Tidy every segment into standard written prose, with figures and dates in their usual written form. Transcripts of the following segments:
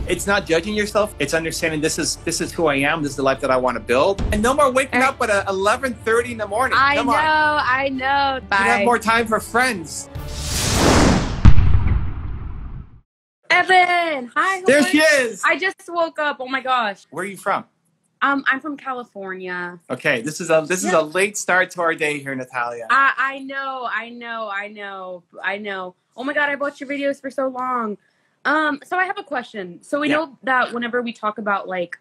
It's not judging yourself. It's understanding this is who I am. This is the life that I want to build. And no more waking up at 11:30 in the morning. Come on. I know. Bye. You have more time for friends. Evan, hi. There she is. I just woke up. Oh my gosh. Where are you from? I'm from California. Okay, this is a late start to our day here, Natalia. I know. Oh my God, I watched your videos for so long. So I have a question. So we know that whenever we talk about like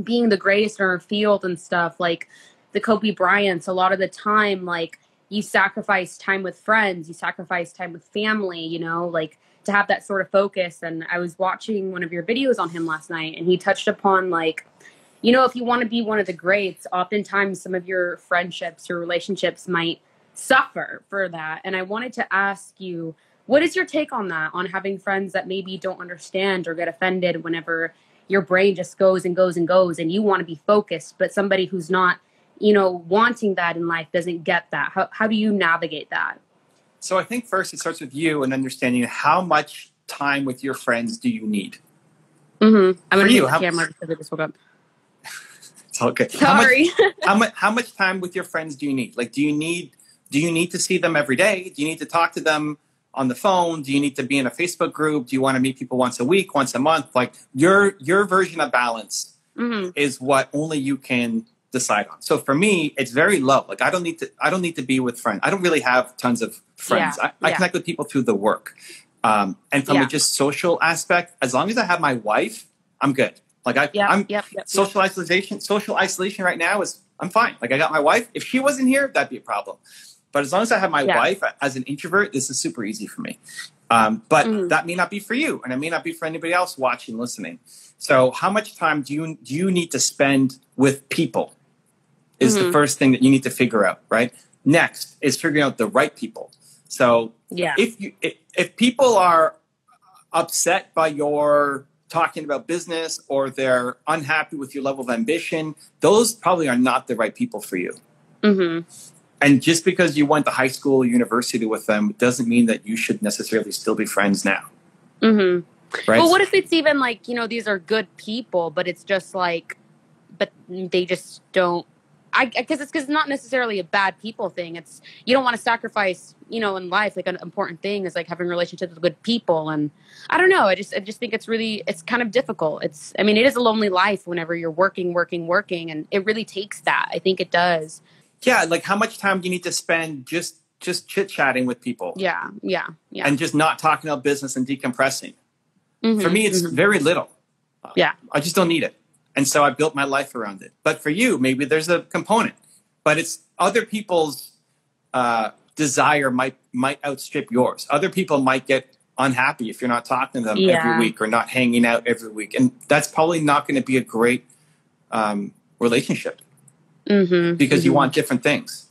being the greatest in our field and stuff, like the Kobe Bryants, a lot of the time, like you sacrifice time with friends, you sacrifice time with family, you know, like to have that sort of focus. And I was watching one of your videos on him last night, and he touched upon like, you know, if you want to be one of the greats, oftentimes some of your friendships, your relationships might suffer for that. And I wanted to ask you, what is your take on that, on having friends that maybe don't understand or get offended whenever your brain just goes and goes and goes and you want to be focused, but somebody who's not, you know, wanting that in life doesn't get that? How do you navigate that? So I think first it starts with you and understanding how much time with your friends do you need? Mm-hmm. I'm going to mute the camera because I just woke up. It's okay. Sorry. How much time with your friends do you need? Like, do you need to see them every day? Do you need to talk to them on the phone? Do you need to be in a Facebook group? Do you want to meet people once a week, once a month? Like your version of balance is what only you can decide on. So for me, it's very low. Like I don't need to be with friends. I don't really have tons of friends. I connect with people through the work. And from a just social aspect, as long as I have my wife, I'm good. Like social isolation right now I'm fine. Like I got my wife. If she wasn't here, that'd be a problem. But as long as I have my wife as an introvert, this is super easy for me. But that may not be for you, and it may not be for anybody else watching, listening. So how much time do you need to spend with people is the first thing that you need to figure out, right? Next is figuring out the right people. So if people are upset by your talking about business or they're unhappy with your level of ambition, those probably are not the right people for you. Mm-hmm. And just because you went to high school or university with them doesn't mean that you should necessarily still be friends now. Mm-hmm. Right? Well, what if it's even like, you know, these are good people, but it's just like, but they just don't, I guess it's not necessarily a bad people thing. It's, you don't want to sacrifice, you know, in life, like an important thing is like having relationships with good people. And I don't know. I just think it's kind of difficult. It is a lonely life whenever you're working, and it really takes that. I think it does. Yeah. Like how much time do you need to spend just chit chatting with people? Yeah. And just not talking about business and decompressing. Mm-hmm, for me, it's very little. I just don't need it. And so I built my life around it. But for you, maybe there's a component. But it's other people's desire might outstrip yours. Other people might get unhappy if you're not talking to them every week or not hanging out every week. And that's probably not going to be a great relationship because you want different things.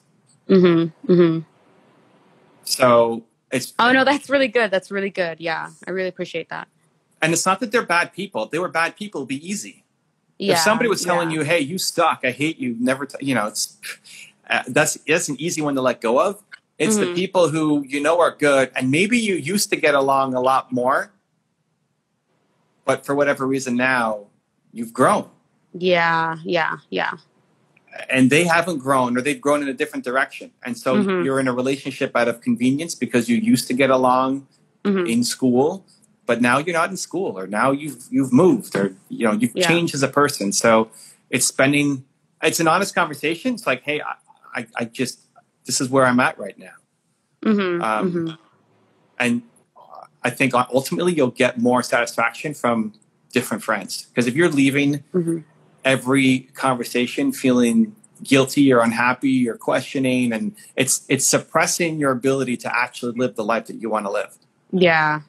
So it's... Oh, no, that's really good. That's really good. Yeah, I really appreciate that. And it's not that they're bad people. If they were bad people, it'd be easy. If somebody was telling you, hey, you suck, I hate you, never, it's that's an easy one to let go of. It's the people who you know are good, and maybe you used to get along a lot more, but for whatever reason now you've grown. Yeah. And they haven't grown, or they've grown in a different direction, and so you're in a relationship out of convenience because you used to get along in school. But now you're not in school, or now you've moved, or you've changed as a person. So it's an honest conversation. It's like, hey, I just, this is where I'm at right now. And I think ultimately you'll get more satisfaction from different friends, because if you're leaving every conversation feeling guilty or unhappy or questioning, and it's suppressing your ability to actually live the life that you want to live. Yeah.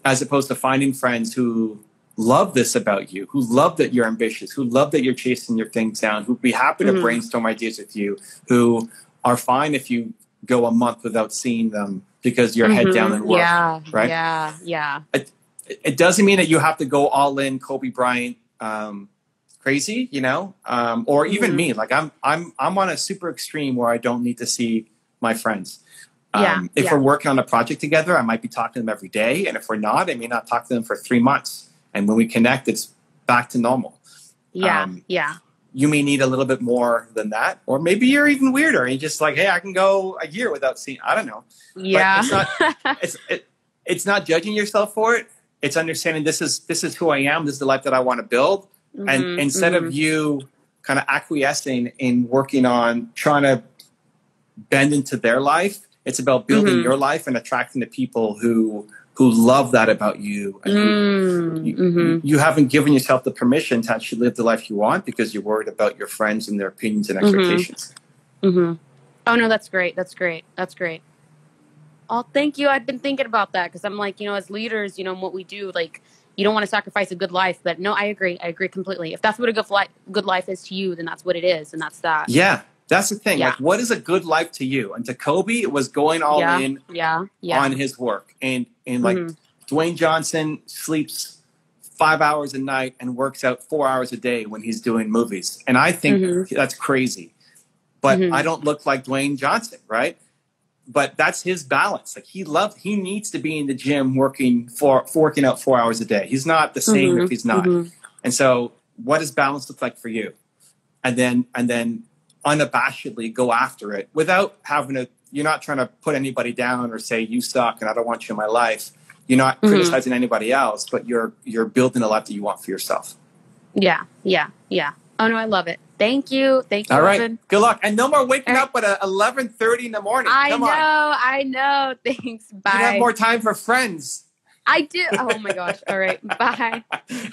As opposed to finding friends who love this about you, who love that you're ambitious, who love that you're chasing your things down, who'd be happy to brainstorm ideas with you, who are fine if you go a month without seeing them because you're head down in work. Right? Yeah. It doesn't mean that you have to go all in Kobe Bryant crazy, or even me. Like I'm on a super extreme where I don't need to see my friends. If we're working on a project together, I might be talking to them every day. And if we're not, I may not talk to them for 3 months. And when we connect, it's back to normal. Yeah. You may need a little bit more than that, or maybe you're even weirder. And you're just like, hey, I can go a year without seeing. I don't know. Yeah. But it's not judging yourself for it. It's understanding this is who I am. This is the life that I want to build. And instead of you kind of acquiescing in working on trying to bend into their life, it's about building your life and attracting the people who love that about you. And you haven't given yourself the permission to actually live the life you want because you're worried about your friends and their opinions and expectations. Oh no, that's great. That's great. Oh, thank you. I've been thinking about that because I'm like, as leaders, what we do, like, you don't want to sacrifice a good life. But no, I agree completely. If that's what a good life is to you, then that's what it is. And that's that. Yeah. That's the thing. Like, what is a good life to you? And to Kobe, it was going all in on his work. And like Dwayne Johnson sleeps 5 hours a night and works out 4 hours a day when he's doing movies. And I think that's crazy. But I don't look like Dwayne Johnson, right? But that's his balance. Like, he needs to be in the gym working out 4 hours a day. He's not the same if he's not. And so what does balance look like for you? And then unabashedly go after it without you're not trying to put anybody down or say you suck and I don't want you in my life. You're not criticizing anybody else, but you're building a life that you want for yourself. Yeah. Oh no, I love it. Thank you. All right. Good luck. And no more waking up at 11:30 in the morning. I know. Thanks. Bye. You have more time for friends. I do. Oh my gosh. All right. Bye.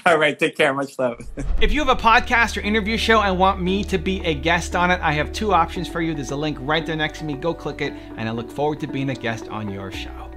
All right. Take care. Much love. If you have a podcast or interview show and want me to be a guest on it, I have two options for you. There's a link right there next to me. Go click it. And I look forward to being a guest on your show.